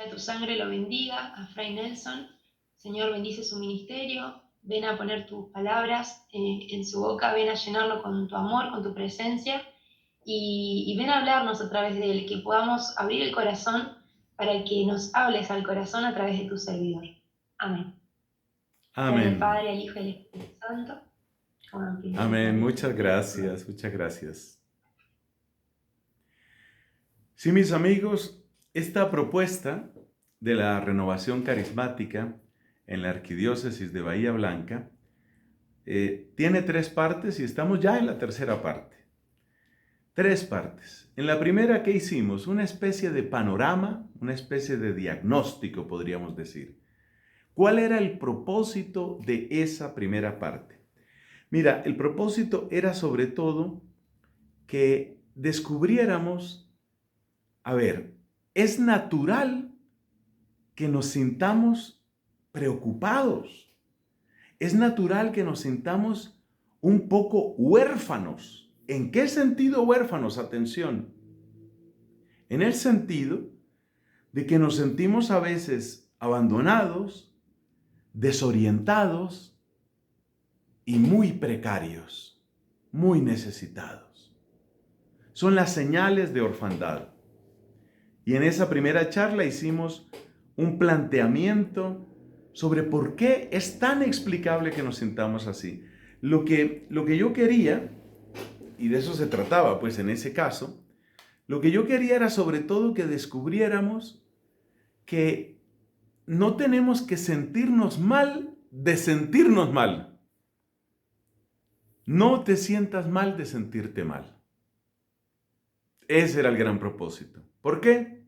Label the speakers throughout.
Speaker 1: de tu sangre lo bendiga a Fray Nelson. Señor, bendice su ministerio. Ven a poner tus palabras en su boca, ven a llenarlo con tu amor, con tu presencia y ven a hablarnos a través de él, que podamos abrir el corazón para que nos hables al corazón a través de tu servidor. Amén. En el
Speaker 2: Amén.
Speaker 1: Padre, el Hijo y el Espíritu Santo.
Speaker 2: Amén. Muchas gracias, muchas gracias. Sí, mis amigos, esta propuesta de la renovación carismática en la Arquidiócesis de Bahía Blanca tiene 3 partes y estamos ya en la tercera parte. 3 partes. En la primera, ¿qué hicimos? Una especie de panorama, una especie de diagnóstico, podríamos decir. ¿Cuál era el propósito de esa primera parte? Mira, el propósito era sobre todo que descubriéramos, a ver, es natural que nos sintamos preocupados, es natural que nos sintamos un poco huérfanos. ¿En qué sentido huérfanos? Atención. En el sentido de que nos sentimos a veces abandonados, desorientados y muy precarios, muy necesitados. Son las señales de orfandad. Y en esa primera charla hicimos un planteamiento sobre por qué es tan explicable que nos sintamos así. Lo que yo quería, y de eso se trataba pues en ese caso, lo que yo quería era sobre todo que descubriéramos que no tenemos que sentirnos mal de sentirnos mal. No te sientas mal de sentirte mal. Ese era el gran propósito. ¿Por qué?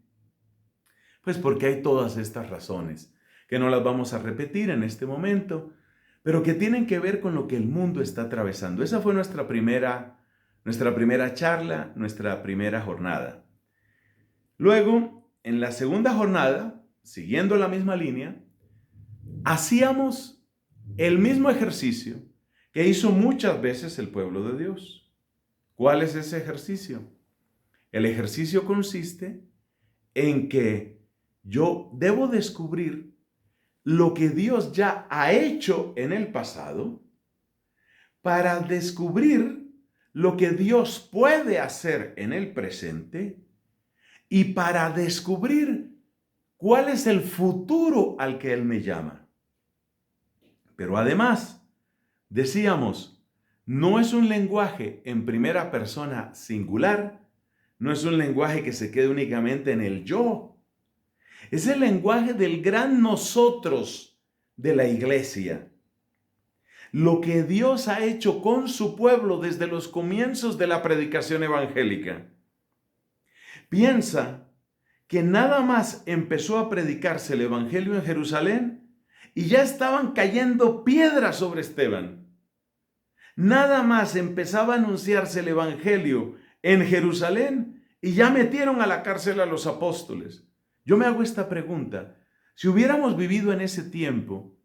Speaker 2: Pues porque hay todas estas razones, que no las vamos a repetir en este momento, pero que tienen que ver con lo que el mundo está atravesando. Esa fue nuestra primera charla, nuestra primera jornada. Luego, en la segunda jornada, siguiendo la misma línea, hacíamos el mismo ejercicio que hizo muchas veces el pueblo de Dios. ¿Cuál es ese ejercicio? El ejercicio consiste en que yo debo descubrir lo que Dios ya ha hecho en el pasado para descubrir lo que Dios puede hacer en el presente y para descubrir cuál es el futuro al que Él me llama. Pero además, decíamos, no es un lenguaje en primera persona singular, no es un lenguaje que se quede únicamente en el yo. Es el lenguaje del gran nosotros de la iglesia. Lo que Dios ha hecho con su pueblo desde los comienzos de la predicación evangélica. Piensa que nada más empezó a predicarse el evangelio en Jerusalén y ya estaban cayendo piedras sobre Esteban. Nada más empezaba a anunciarse el evangelio en Jerusalén y ya metieron a la cárcel a los apóstoles. Yo me hago esta pregunta: si hubiéramos vivido en ese tiempo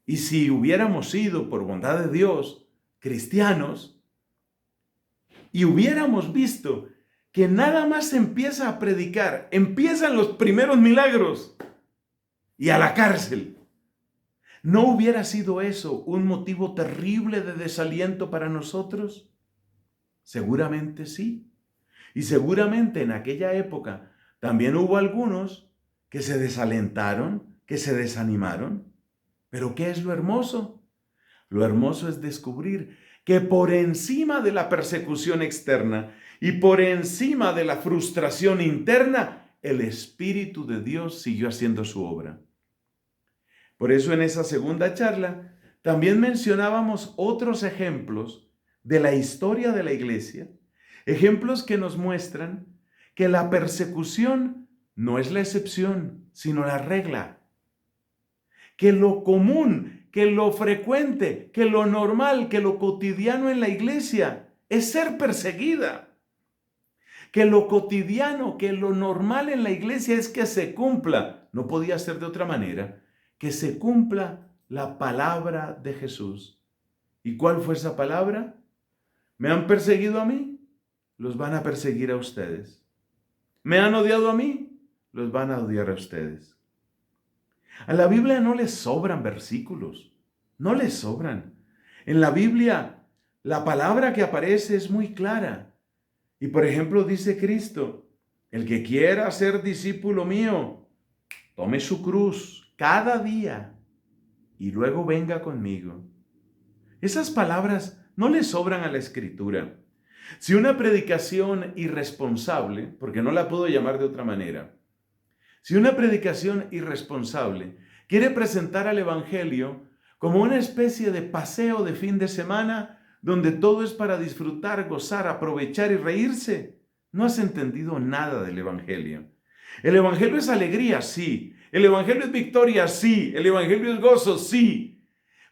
Speaker 2: y si hubiéramos sido, por bondad de Dios, cristianos, y hubiéramos visto que nada más se empieza a predicar, empiezan los primeros milagros y a la cárcel, ¿no hubiera sido eso un motivo terrible de desaliento para nosotros? Seguramente sí. Y seguramente en aquella época también hubo algunos que se desalentaron, que se desanimaron. Pero ¿qué es lo hermoso? Lo hermoso es descubrir que por encima de la persecución externa y por encima de la frustración interna, el Espíritu de Dios siguió haciendo su obra. Por eso en esa segunda charla también mencionábamos otros ejemplos de la historia de la iglesia, ejemplos que nos muestran que la persecución no es la excepción, sino la regla. Que lo común, que lo frecuente, que lo normal, que lo cotidiano en la iglesia es ser perseguida. Que lo cotidiano, que lo normal en la iglesia es que se cumpla, no podía ser de otra manera, que se cumpla la palabra de Jesús. ¿Y cuál fue esa palabra? ¿Me han perseguido a mí? Los van a perseguir a ustedes. ¿Me han odiado a mí? los van a odiar a ustedes. A la Biblia no les sobran versículos, no les sobran. En la Biblia, la palabra que aparece es muy clara. Y por ejemplo, dice Cristo, el que quiera ser discípulo mío, tome su cruz cada día y luego venga conmigo. Esas palabras no le sobran a la Escritura. Si una predicación irresponsable, porque no la puedo llamar de otra manera, si una predicación irresponsable quiere presentar al Evangelio como una especie de paseo de fin de semana donde todo es para disfrutar, gozar, aprovechar y reírse, no has entendido nada del Evangelio. El Evangelio es alegría, sí. El Evangelio es victoria, sí. El Evangelio es gozo, sí.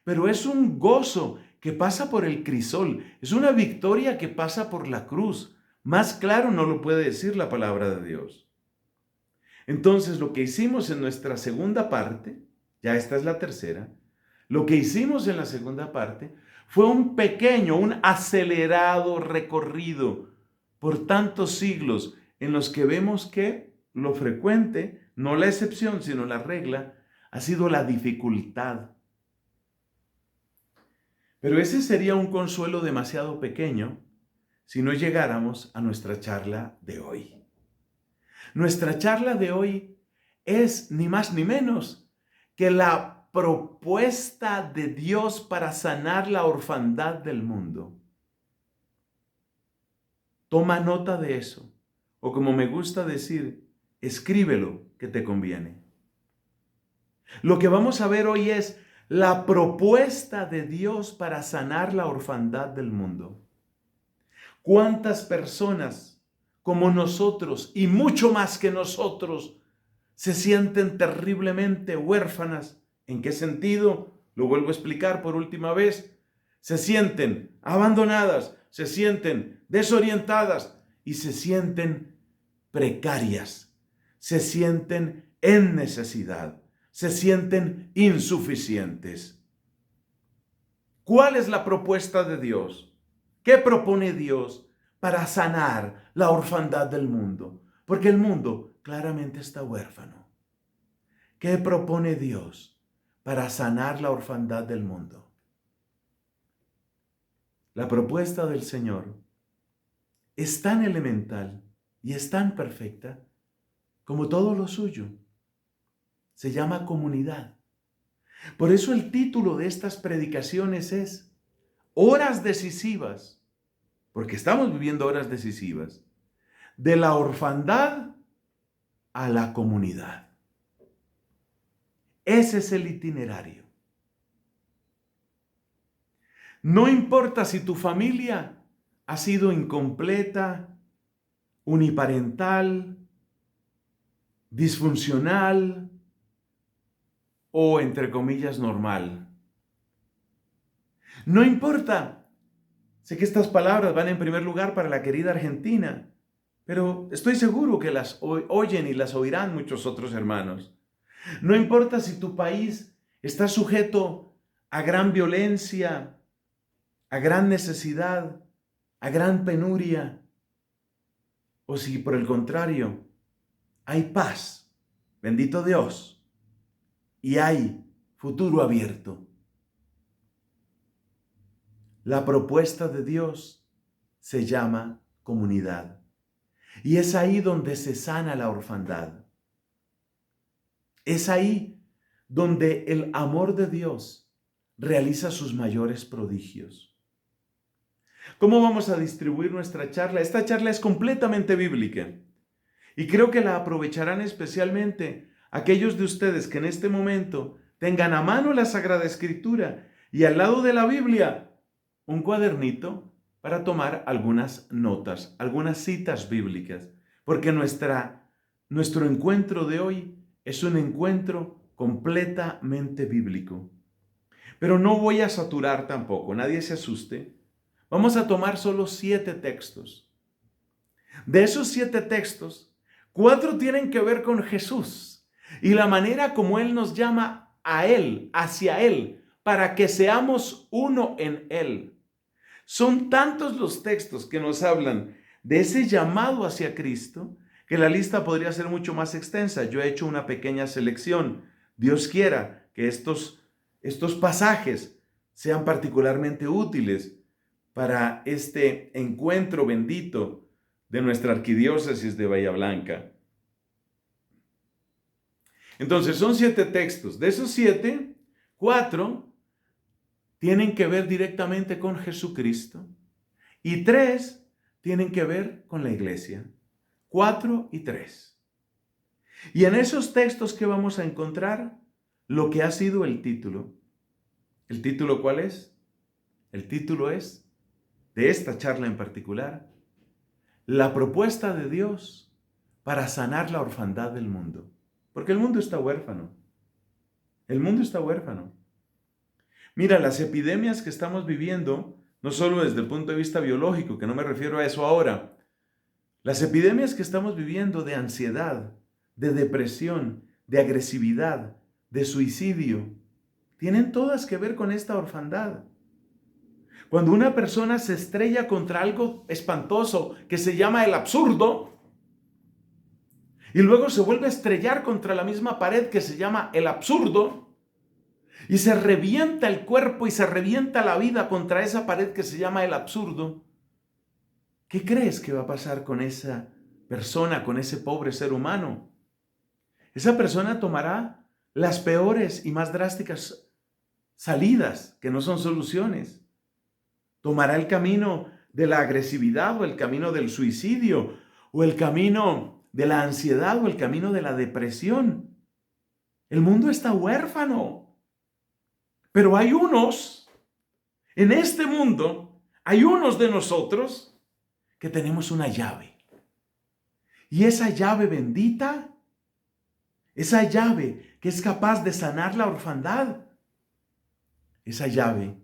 Speaker 2: Pero es un gozo que pasa por el crisol. Es una victoria que pasa por la cruz. Más claro no lo puede decir la palabra de Dios. Entonces, lo que hicimos en nuestra segunda parte, ya esta es la tercera, lo que hicimos en la segunda parte fue un pequeño, un acelerado recorrido por tantos siglos en los que vemos que lo frecuente, no la excepción, sino la regla, ha sido la dificultad. Pero ese sería un consuelo demasiado pequeño si no llegáramos a nuestra charla de hoy. Nuestra charla de hoy es ni más ni menos que la propuesta de Dios para sanar la orfandad del mundo. Toma nota de eso, o como me gusta decir, escríbelo que te conviene. Lo que vamos a ver hoy es la propuesta de Dios para sanar la orfandad del mundo. ¿Cuántas personas como nosotros y mucho más que nosotros se sienten terriblemente huérfanas? ¿En qué sentido? Lo vuelvo a explicar por última vez. Se sienten abandonadas, se sienten desorientadas y se sienten precarias, se sienten en necesidad, se sienten insuficientes. ¿Cuál es la propuesta de Dios? ¿Qué propone Dios para sanar la orfandad del mundo? Porque el mundo claramente está huérfano. ¿Qué propone Dios para sanar la orfandad del mundo? La propuesta del Señor es tan elemental y es tan perfecta como todo lo suyo. Se llama comunidad. Por eso el título de estas predicaciones es Horas decisivas, porque estamos viviendo horas decisivas, de la orfandad a la comunidad. Ese es el itinerario. No importa si tu familia ha sido incompleta, uniparental, disfuncional o, entre comillas, normal. No importa. Sé que estas palabras van en primer lugar para la querida Argentina, pero estoy seguro que las oyen y las oirán muchos otros hermanos. No importa si tu país está sujeto a gran violencia, a gran necesidad, a gran penuria, o si por el contrario hay paz, bendito Dios, y hay futuro abierto. La propuesta de Dios se llama comunidad. Y es ahí donde se sana la orfandad. Es ahí donde el amor de Dios realiza sus mayores prodigios. ¿Cómo vamos a distribuir nuestra charla? Esta charla es completamente bíblica. Y creo que la aprovecharán especialmente aquellos de ustedes que en este momento tengan a mano la Sagrada Escritura y al lado de la Biblia un cuadernito para tomar algunas notas, algunas citas bíblicas, porque nuestro encuentro de hoy es un encuentro completamente bíblico. Pero no voy a saturar tampoco, nadie se asuste. Vamos a tomar solo 7 textos. De esos 7 textos, 4 tienen que ver con Jesús y la manera como Él nos llama a Él, hacia Él, para que seamos uno en Él. Son tantos los textos que nos hablan de ese llamado hacia Cristo que la lista podría ser mucho más extensa. Yo he hecho una pequeña selección. Dios quiera que estos pasajes sean particularmente útiles para este encuentro bendito de nuestra arquidiócesis de Bahía Blanca. Entonces, son 7 textos. De esos 7, 4 tienen que ver directamente con Jesucristo y 3 tienen que ver con la iglesia. 4 y 3. Y en esos textos que vamos a encontrar lo que ha sido el título. ¿El título cuál es? El título es, de esta charla en particular, la propuesta de Dios para sanar la orfandad del mundo. Porque el mundo está huérfano. El mundo está huérfano. Mira, las epidemias que estamos viviendo, no solo desde el punto de vista biológico, que no me refiero a eso ahora, las epidemias que estamos viviendo de ansiedad, de depresión, de agresividad, de suicidio, tienen todas que ver con esta orfandad. Cuando una persona se estrella contra algo espantoso que se llama el absurdo, y luego se vuelve a estrellar contra la misma pared que se llama el absurdo, y se revienta el cuerpo y se revienta la vida contra esa pared que se llama el absurdo, ¿qué crees que va a pasar con esa persona, con ese pobre ser humano? Esa persona tomará las peores y más drásticas salidas, que no son soluciones. Tomará el camino de la agresividad o el camino del suicidio o el camino de la ansiedad o el camino de la depresión. El mundo está huérfano. Pero hay unos, en este mundo, hay unos de nosotros que tenemos una llave. Y esa llave bendita, esa llave que es capaz de sanar la orfandad, esa llave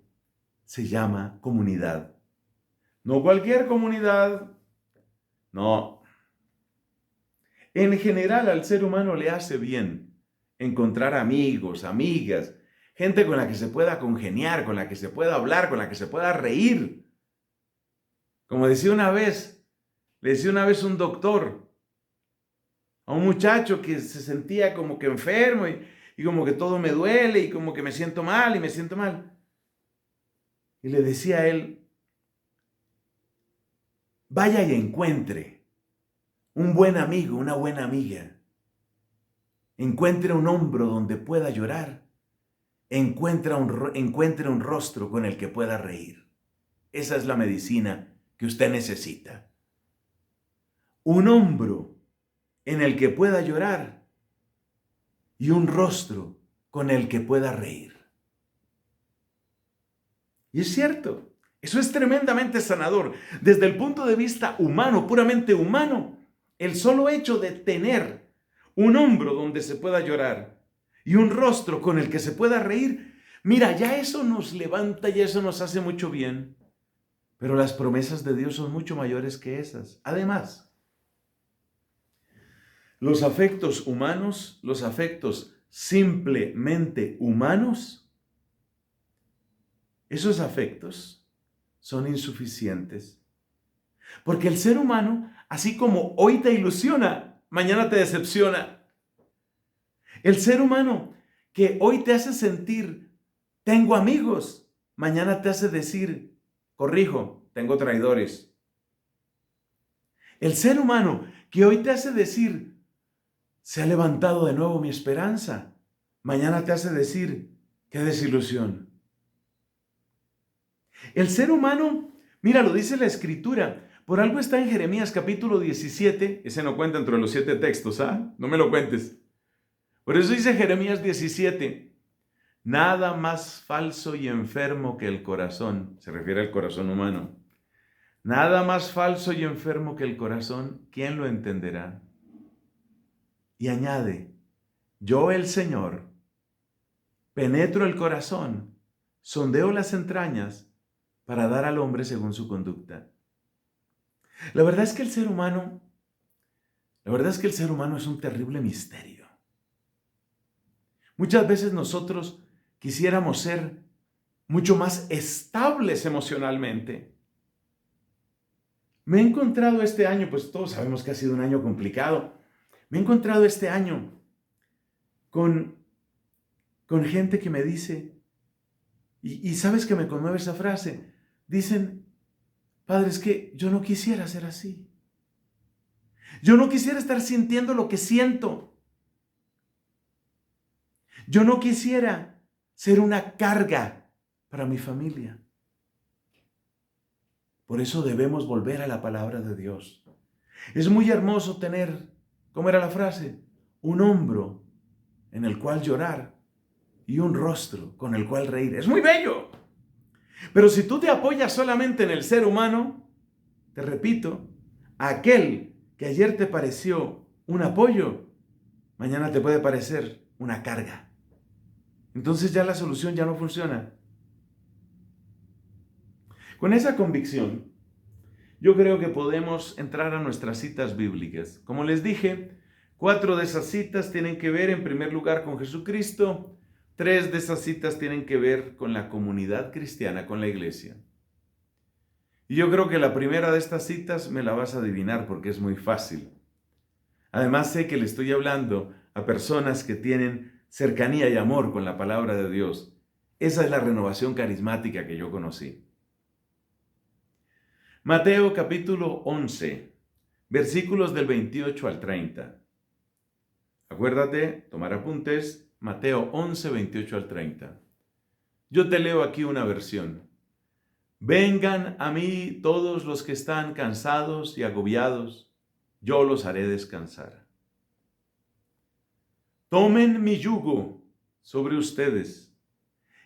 Speaker 2: se llama comunidad. No cualquier comunidad, no. En general al ser humano le hace bien encontrar amigos, amigas, gente con la que se pueda congeniar, con la que se pueda hablar, con la que se pueda reír. Como le decía una vez un doctor a un muchacho que se sentía como que enfermo y como que todo me duele y como que me siento mal y me siento mal. Y le decía a él, vaya y encuentre un buen amigo, una buena amiga. Encuentre un hombro donde pueda llorar. Encuentre un rostro con el que pueda reír. Esa es la medicina que usted necesita. Un hombro en el que pueda llorar y un rostro con el que pueda reír. Y es cierto, eso es tremendamente sanador. Desde el punto de vista humano, puramente humano, el solo hecho de tener un hombro donde se pueda llorar y un rostro con el que se pueda reír, mira, ya eso nos levanta y eso nos hace mucho bien. Pero las promesas de Dios son mucho mayores que esas. Además, los afectos humanos, los afectos simplemente humanos, esos afectos son insuficientes. Porque el ser humano, así como hoy te ilusiona, mañana te decepciona. El ser humano que hoy te hace sentir, tengo amigos, mañana te hace decir, corrijo, tengo traidores. El ser humano que hoy te hace decir, se ha levantado de nuevo mi esperanza, mañana te hace decir, qué desilusión. El ser humano, mira, lo dice la Escritura, por algo está en Jeremías capítulo 17, ese no cuenta entre los 7 textos, ¿ah? No me lo cuentes. Por eso dice Jeremías 17, nada más falso y enfermo que el corazón, se refiere al corazón humano, nada más falso y enfermo que el corazón, ¿quién lo entenderá? Y añade, yo el Señor, penetro el corazón, sondeo las entrañas para dar al hombre según su conducta. La verdad es que el ser humano es un terrible misterio. Muchas veces nosotros quisiéramos ser mucho más estables emocionalmente. Me he encontrado este año, pues todos sabemos que ha sido un año complicado. Me he encontrado este año con gente que me dice, y sabes que me conmueve esa frase, dicen, Padre, es que yo no quisiera ser así. Yo no quisiera estar sintiendo lo que siento. Yo no quisiera ser una carga para mi familia. Por eso debemos volver a la palabra de Dios. Es muy hermoso tener, ¿cómo era la frase? Un hombro en el cual llorar y un rostro con el cual reír. Es muy bello. Pero si tú te apoyas solamente en el ser humano, te repito, aquel que ayer te pareció un apoyo, mañana te puede parecer una carga. Entonces ya la solución ya no funciona. Con esa convicción, yo creo que podemos entrar a nuestras citas bíblicas. Como les dije, 4 de esas citas tienen que ver en primer lugar con Jesucristo, 3 de esas citas tienen que ver con la comunidad cristiana, con la iglesia. Y yo creo que la primera de estas citas me la vas a adivinar porque es muy fácil. Además sé que le estoy hablando a personas que tienen cercanía y amor con la palabra de Dios. Esa es la renovación carismática que yo conocí. Mateo capítulo 11, versículos del 28 al 30. Acuérdate, tomar apuntes, Mateo 11, 28 al 30. Yo te leo aquí una versión. Vengan a mí todos los que están cansados y agobiados, yo los haré descansar. Tomen mi yugo sobre ustedes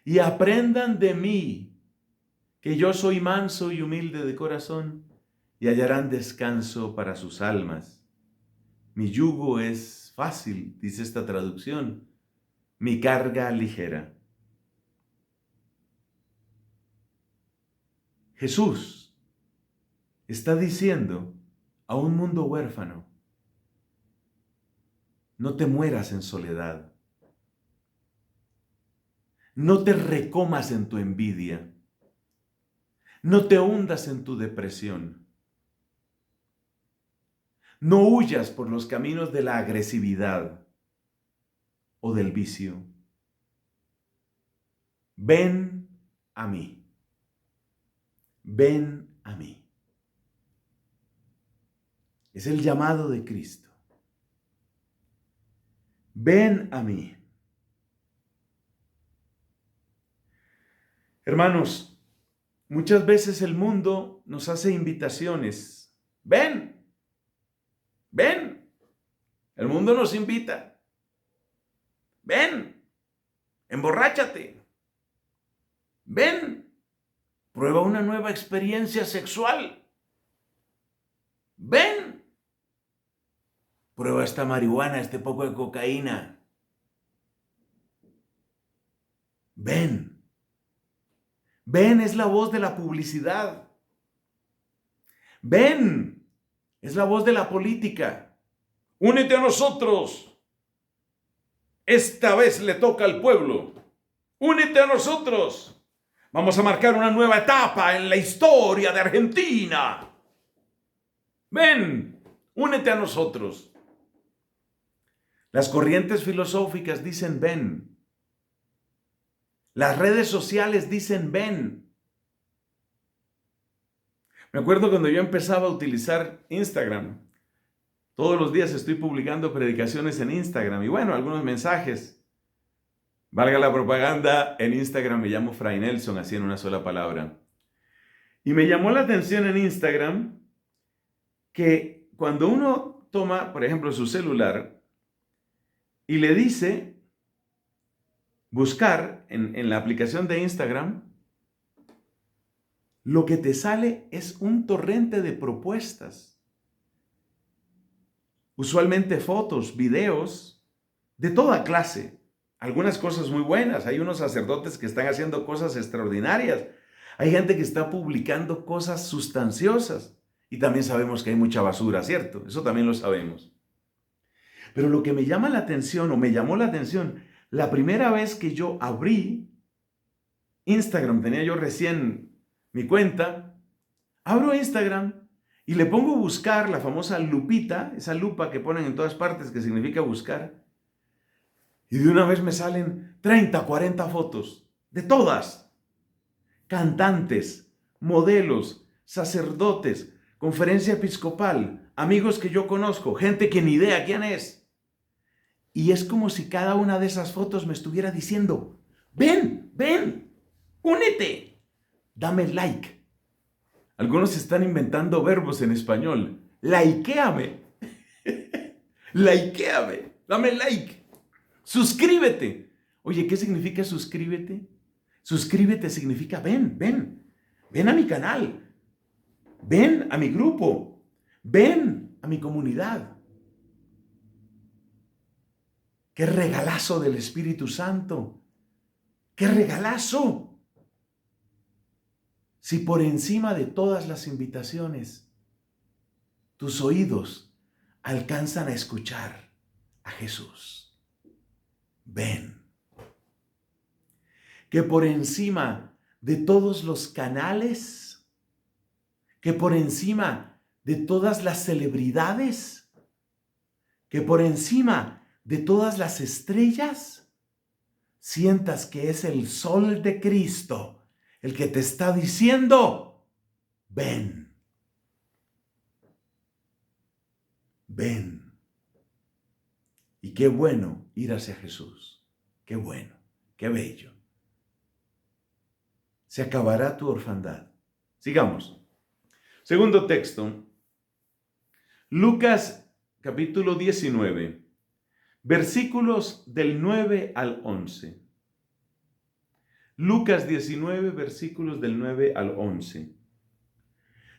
Speaker 2: y aprendan de mí, que yo soy manso y humilde de corazón, y hallarán descanso para sus almas. Mi yugo es fácil, dice esta traducción, mi carga ligera. Jesús está diciendo a un mundo huérfano, no te mueras en soledad, no te recomas en tu envidia, no te hundas en tu depresión, no huyas por los caminos de la agresividad o del vicio. Ven a mí. Ven a mí. Es el llamado de Cristo. Ven a mí. Hermanos, muchas veces el mundo nos hace invitaciones. Ven, ven. El mundo nos invita. Ven, emborráchate. Ven. Prueba una nueva experiencia sexual. Ven. Prueba esta marihuana, este poco de cocaína. Ven. Ven es la voz de la publicidad. Ven es la voz de la política. Únete a nosotros. Esta vez le toca al pueblo. Únete a nosotros. Vamos a marcar una nueva etapa en la historia de Argentina. Ven, únete a nosotros. Las corrientes filosóficas dicen ven. Las redes sociales dicen ven. Me acuerdo cuando yo empezaba a utilizar Instagram. Todos los días estoy publicando predicaciones en Instagram y bueno, algunos mensajes. Valga la propaganda, en Instagram me llamo Fray Nelson, así en una sola palabra. Y me llamó la atención en Instagram que cuando uno toma, por ejemplo, su celular y le dice buscar en la aplicación de Instagram, lo que te sale es un torrente de propuestas. Usualmente fotos, videos, de toda clase. Algunas cosas muy buenas. Hay unos sacerdotes que están haciendo cosas extraordinarias. Hay gente que está publicando cosas sustanciosas. Y también sabemos que hay mucha basura, ¿cierto? Eso también lo sabemos. Pero lo que me llama la atención, o me llamó la atención, la primera vez que yo abrí Instagram, tenía yo recién mi cuenta, abro Instagram Y le pongo buscar, la famosa lupita, esa lupa que ponen en todas partes que significa buscar. Y de una vez me salen 30, 40 fotos, de todas. Cantantes, modelos, sacerdotes, conferencia episcopal, amigos que yo conozco, gente que ni idea quién es. Y es como si cada una de esas fotos me estuviera diciendo, ven, ven, únete, dame like. Algunos están inventando verbos en español. Likeame. Likeame. Dame like. Suscríbete. Oye, ¿qué significa suscríbete? Suscríbete significa ven, ven. Ven a mi canal. Ven a mi grupo. Ven a mi comunidad. ¡Qué regalazo del Espíritu Santo! ¡Qué regalazo! Si por encima de todas las invitaciones, tus oídos alcanzan a escuchar a Jesús. Ven. Que por encima de todos los canales, que por encima de todas las celebridades, que por encima de todas las estrellas, sientas que es el sol de Cristo el que te está diciendo, ven, ven. Y qué bueno ir hacia Jesús, qué bueno, qué bello. Se acabará tu orfandad. Sigamos. Segundo texto, Lucas capítulo 19, versículos del 9 al 11. Lucas 19, versículos del 9 al 11.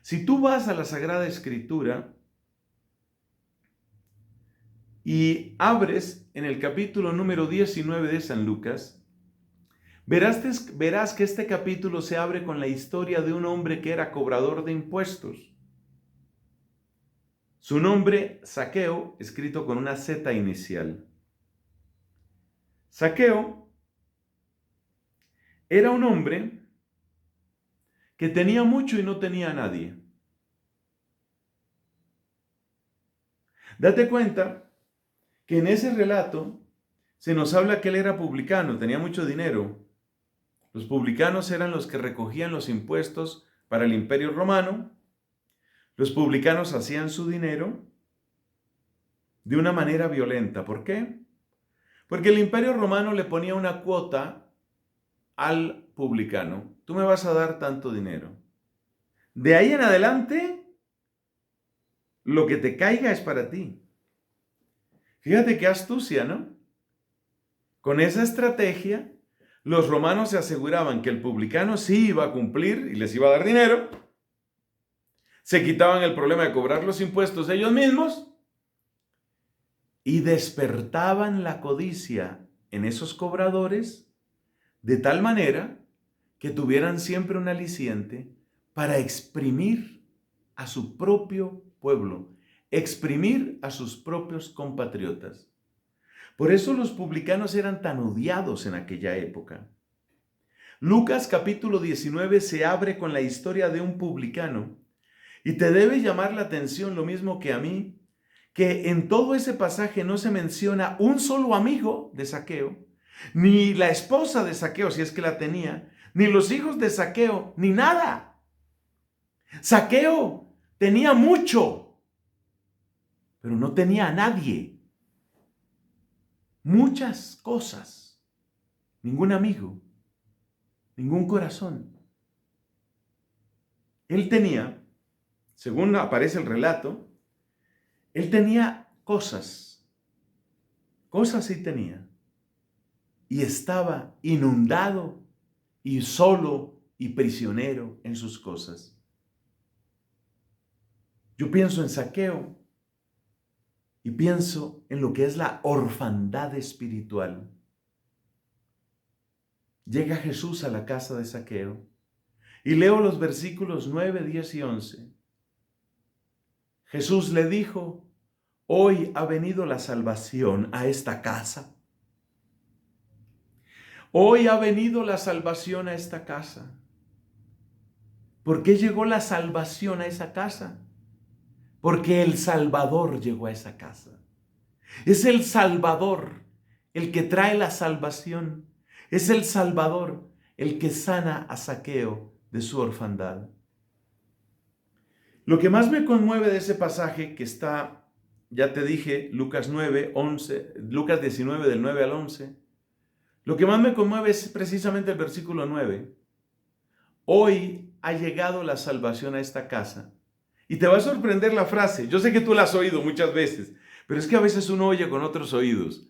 Speaker 2: Si tú vas a la Sagrada Escritura y abres en el capítulo número 19 de San Lucas, verás que este capítulo se abre con la historia de un hombre que era cobrador de impuestos. Su nombre, Zaqueo, escrito con una Z inicial. Zaqueo era un hombre que tenía mucho y no tenía a nadie. Date cuenta que en ese relato se nos habla que él era publicano, tenía mucho dinero. Los publicanos eran los que recogían los impuestos para el Imperio Romano. Los publicanos hacían su dinero de una manera violenta. ¿Por qué? Porque el Imperio Romano le ponía una cuota al publicano. Tú me vas a dar tanto dinero. De ahí en adelante, lo que te caiga es para ti. Fíjate qué astucia, ¿no? Con esa estrategia, los romanos se aseguraban que el publicano sí iba a cumplir y les iba a dar dinero. Se quitaban el problema de cobrar los impuestos ellos mismos y despertaban la codicia en esos cobradores de tal manera que tuvieran siempre un aliciente para exprimir a su propio pueblo, exprimir a sus propios compatriotas. Por eso los publicanos eran tan odiados en aquella época. Lucas capítulo 19 se abre con la historia de un publicano y te debe llamar la atención lo mismo que a mí, que en todo ese pasaje no se menciona un solo amigo de Zaqueo, ni la esposa de Zaqueo, si es que la tenía, ni los hijos de Zaqueo, ni nada. Zaqueo tenía mucho, pero no tenía a nadie. Muchas cosas, ningún amigo, ningún corazón. Él tenía, según aparece el relato, él tenía cosas sí tenía. Y estaba inundado y solo y prisionero en sus cosas. Yo pienso en Zaqueo y pienso en lo que es la orfandad espiritual. Llega Jesús a la casa de Zaqueo y leo los versículos 9, 10 y 11. Jesús le dijo, hoy ha venido la salvación a esta casa. Hoy ha venido la salvación a esta casa. ¿Por qué llegó la salvación a esa casa? porque el Salvador llegó a esa casa. Es el Salvador el que trae la salvación. Es el Salvador el que sana a Zaqueo de su orfandad. Lo que más me conmueve de ese pasaje que está, ya te dije, Lucas 19 del 9 al 11, lo que más me conmueve es precisamente el versículo 9. Hoy ha llegado la salvación a esta casa. Y te va a sorprender la frase. Yo sé que tú la has oído muchas veces, pero es que a veces uno oye con otros oídos.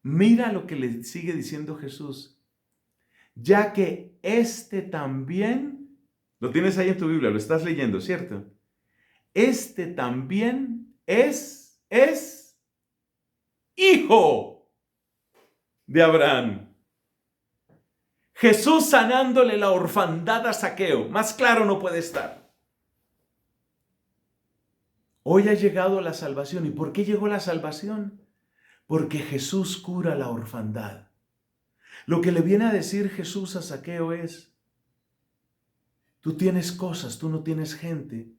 Speaker 2: Mira lo que le sigue diciendo Jesús. Ya que este también, lo tienes ahí en tu Biblia, lo estás leyendo, ¿cierto? Este también es hijo de Abraham. Jesús sanándole la orfandad a Zaqueo. Más claro no puede estar. Hoy ha llegado la salvación. ¿Y por qué llegó la salvación? Porque Jesús cura la orfandad. Lo que le viene a decir Jesús a Zaqueo es, tú tienes cosas, tú no tienes gente.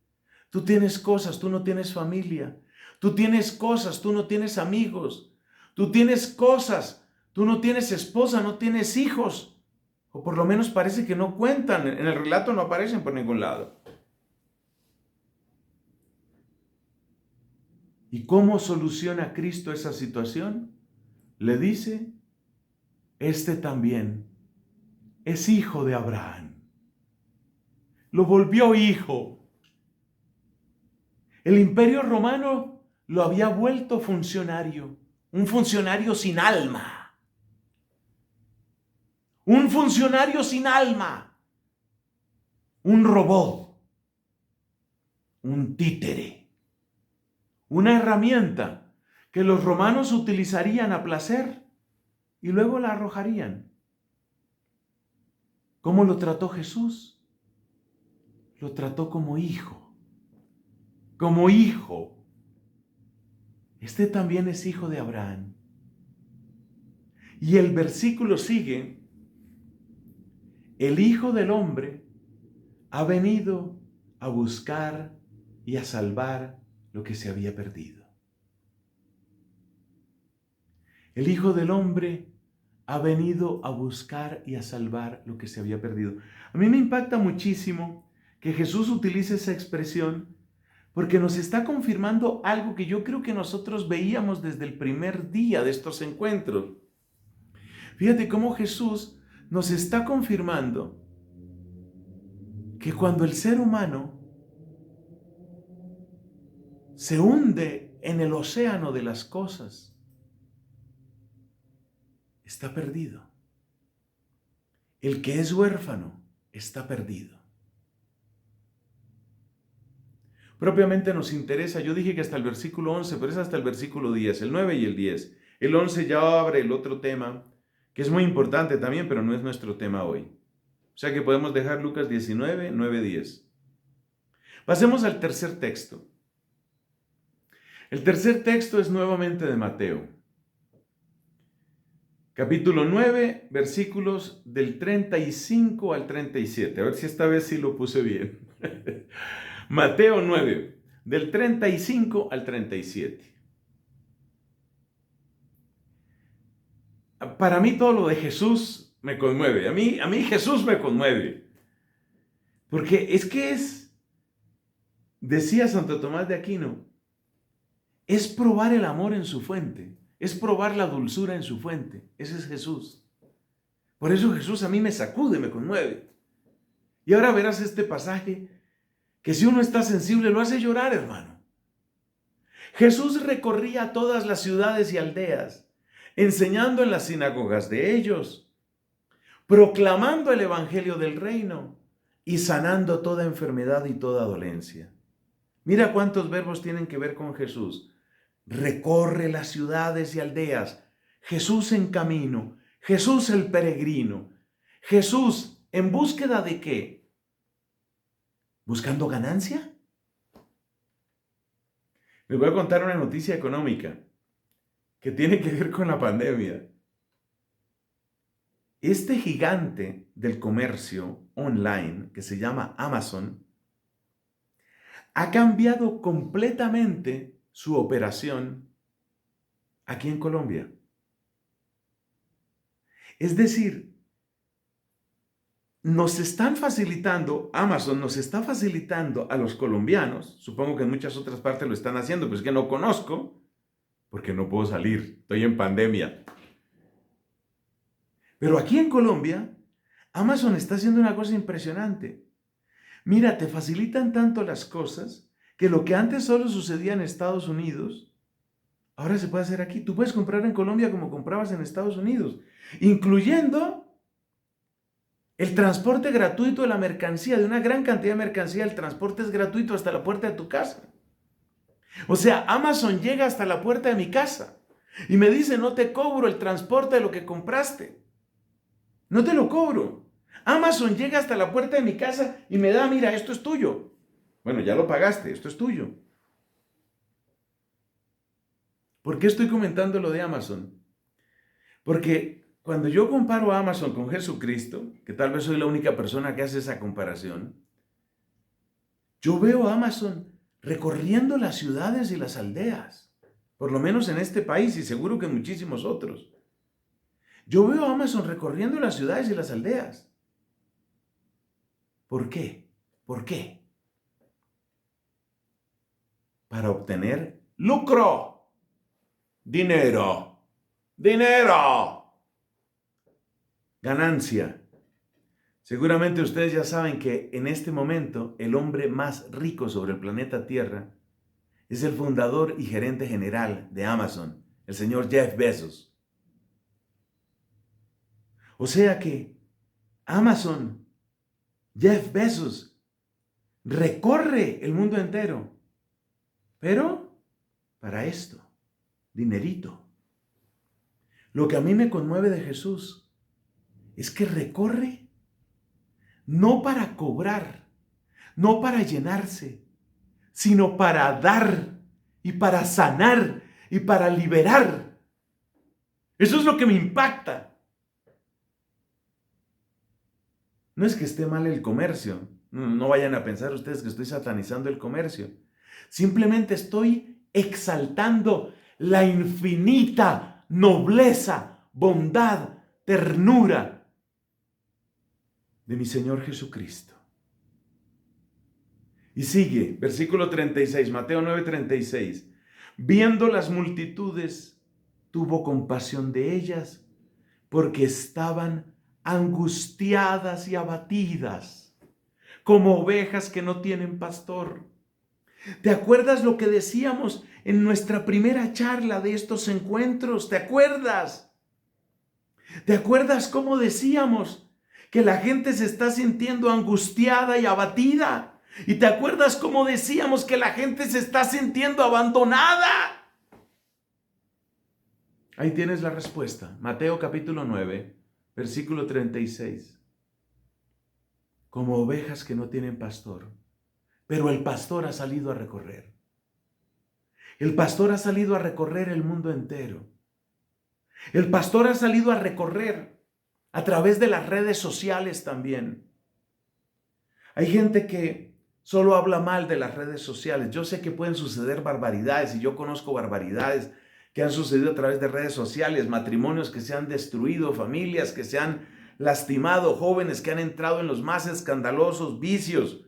Speaker 2: Tú tienes cosas, tú no tienes familia. Tú tienes cosas, tú no tienes amigos. Tú tienes cosas, tú no tienes esposa, no tienes hijos. O por lo menos parece que no cuentan. En el relato no aparecen por ningún lado. ¿Y cómo soluciona Cristo esa situación? Le dice, este también es hijo de Abraham. Lo volvió hijo. El Imperio Romano lo había vuelto funcionario. Un funcionario sin alma. Un funcionario sin alma. Un robot. Un títere. Una herramienta que los romanos utilizarían a placer y luego la arrojarían. ¿Cómo lo trató Jesús? Lo trató como hijo. Como hijo. Este también es hijo de Abraham. Y el versículo sigue. El Hijo del Hombre ha venido a buscar y a salvar lo que se había perdido. El Hijo del Hombre ha venido a buscar y a salvar lo que se había perdido. A mí me impacta muchísimo que Jesús utilice esa expresión porque nos está confirmando algo que yo creo que nosotros veíamos desde el primer día de estos encuentros. Fíjate cómo Jesús nos está confirmando que cuando el ser humano se hunde en el océano de las cosas, está perdido. El que es huérfano está perdido. Propiamente nos interesa, yo dije que hasta el versículo 11, pero es hasta el versículo 10, el 9 y el 10. El 11 ya abre el otro tema, que es muy importante también, pero no es nuestro tema hoy. O sea que podemos dejar Lucas 19, 9, 10. Pasemos al tercer texto. El tercer texto es nuevamente de Mateo. Capítulo 9, versículos del 35 al 37. A ver si esta vez sí lo puse bien. Mateo 9, del 35 al 37. Para mí todo lo de Jesús me conmueve. A mí Jesús me conmueve. Porque es que decía Santo Tomás de Aquino, es probar el amor en su fuente. Es probar la dulzura en su fuente. Ese es Jesús. Por eso Jesús a mí me sacude, me conmueve. Y ahora verás este pasaje que si uno está sensible lo hace llorar, hermano. Jesús recorría todas las ciudades y aldeas, enseñando en las sinagogas de ellos, proclamando el evangelio del reino y sanando toda enfermedad y toda dolencia. Mira cuántos verbos tienen que ver con Jesús. Recorre las ciudades y aldeas. Jesús en camino. Jesús el peregrino. Jesús en búsqueda de ¿qué? ¿Buscando ganancia? Les voy a contar una noticia económica que tiene que ver con la pandemia. Este gigante del comercio online que se llama Amazon ha cambiado completamente su operación aquí en Colombia. Es decir, Amazon nos está facilitando a los colombianos, supongo que en muchas otras partes lo están haciendo, pero es que no conozco, porque no puedo salir, estoy en pandemia. Pero aquí en Colombia, Amazon está haciendo una cosa impresionante. Mira, te facilitan tanto las cosas que lo que antes solo sucedía en Estados Unidos, ahora se puede hacer aquí. Tú puedes comprar en Colombia como comprabas en Estados Unidos, incluyendo el transporte gratuito de la mercancía, de una gran cantidad de mercancía. El transporte es gratuito hasta la puerta de tu casa. O sea, Amazon llega hasta la puerta de mi casa y me dice, no te cobro el transporte de lo que compraste. No te lo cobro. Amazon llega hasta la puerta de mi casa y me da, mira, esto es tuyo. Bueno, ya lo pagaste, esto es tuyo. ¿Por qué estoy comentando lo de Amazon? Porque cuando yo comparo a Amazon con Jesucristo, que tal vez soy la única persona que hace esa comparación, yo veo a Amazon recorriendo las ciudades y las aldeas, por lo menos en este país y seguro que en muchísimos otros. Yo veo a Amazon recorriendo las ciudades y las aldeas. ¿Por qué? ¿Por qué? Para obtener lucro, dinero, ganancia. Seguramente ustedes ya saben que en este momento el hombre más rico sobre el planeta Tierra es el fundador y gerente general de Amazon, el señor Jeff Bezos. O sea que Amazon, Jeff Bezos, recorre el mundo entero, pero para esto, dinerito. Lo que a mí me conmueve de Jesús es que recorre no para cobrar, no para llenarse, sino para dar y para sanar y para liberar. Eso es lo que me impacta. No es que esté mal el comercio, no vayan a pensar ustedes que estoy satanizando el comercio. Simplemente estoy exaltando la infinita nobleza, bondad, ternura de mi Señor Jesucristo. Y sigue, versículo 36, Mateo 9:36. Viendo las multitudes, tuvo compasión de ellas, porque estaban angustiadas y abatidas, como ovejas que no tienen pastor. ¿Te acuerdas lo que decíamos en nuestra primera charla de estos encuentros? ¿Te acuerdas? ¿Te acuerdas cómo decíamos que la gente se está sintiendo angustiada y abatida? ¿Y te acuerdas cómo decíamos que la gente se está sintiendo abandonada? Ahí tienes la respuesta. Mateo capítulo 9, versículo 36. Como ovejas que no tienen pastor, pero el pastor ha salido a recorrer. El pastor ha salido a recorrer el mundo entero. El pastor ha salido a recorrer a través de las redes sociales también. Hay gente que solo habla mal de las redes sociales. Yo sé que pueden suceder barbaridades y yo conozco barbaridades que han sucedido a través de redes sociales, matrimonios que se han destruido, familias que se han lastimado, jóvenes que han entrado en los más escandalosos vicios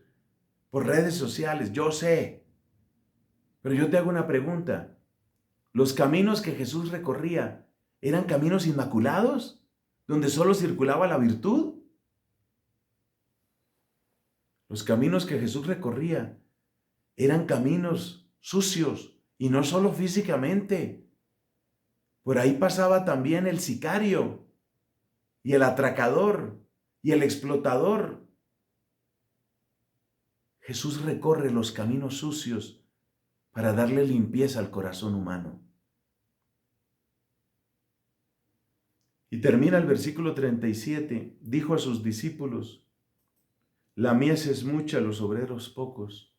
Speaker 2: por redes sociales. Yo sé. Pero yo te hago una pregunta. ¿Los caminos que Jesús recorría eran caminos inmaculados, donde solo circulaba la virtud? Los caminos que Jesús recorría eran caminos sucios, y no solo físicamente. Por ahí pasaba también el sicario, y el atracador, y el explotador. Jesús recorre los caminos sucios para darle limpieza al corazón humano. Y termina el versículo 37. Dijo a sus discípulos: la mies es mucha, los obreros pocos.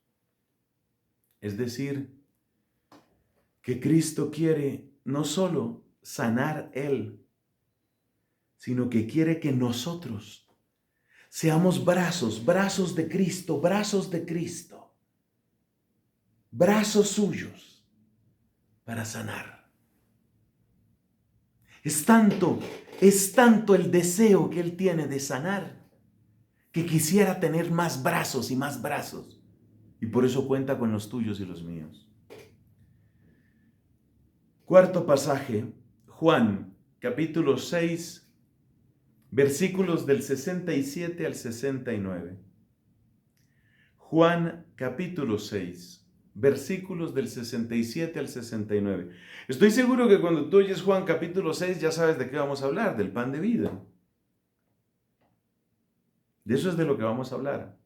Speaker 2: Es decir, que Cristo quiere no solo sanar Él, sino que quiere que nosotros seamos brazos de Cristo, brazos suyos para sanar. Es tanto el deseo que Él tiene de sanar, que quisiera tener más brazos y más brazos. Y por eso cuenta con los tuyos y los míos. Cuarto pasaje, Juan, capítulo 6, versículos del 67 al 69. Juan, capítulo 6, versículos del 67 al 69. Estoy seguro que cuando tú oyes Juan, capítulo 6, ya sabes de qué vamos a hablar, del pan de vida. De eso es de lo que vamos a hablar.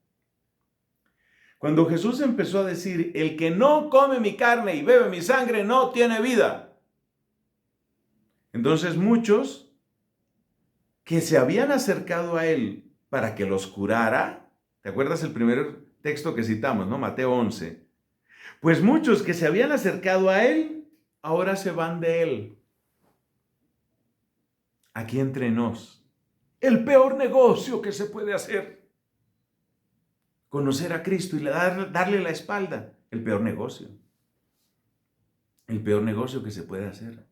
Speaker 2: Cuando Jesús empezó a decir, el que no come mi carne y bebe mi sangre no tiene vida. Entonces muchos que se habían acercado a Él para que los curara, ¿te acuerdas el primer texto que citamos, no? Mateo 11. Pues muchos que se habían acercado a Él, ahora se van de Él. Aquí entre nos, el peor negocio que se puede hacer. Conocer a Cristo y darle la espalda. El peor negocio. El peor negocio que se puede hacer.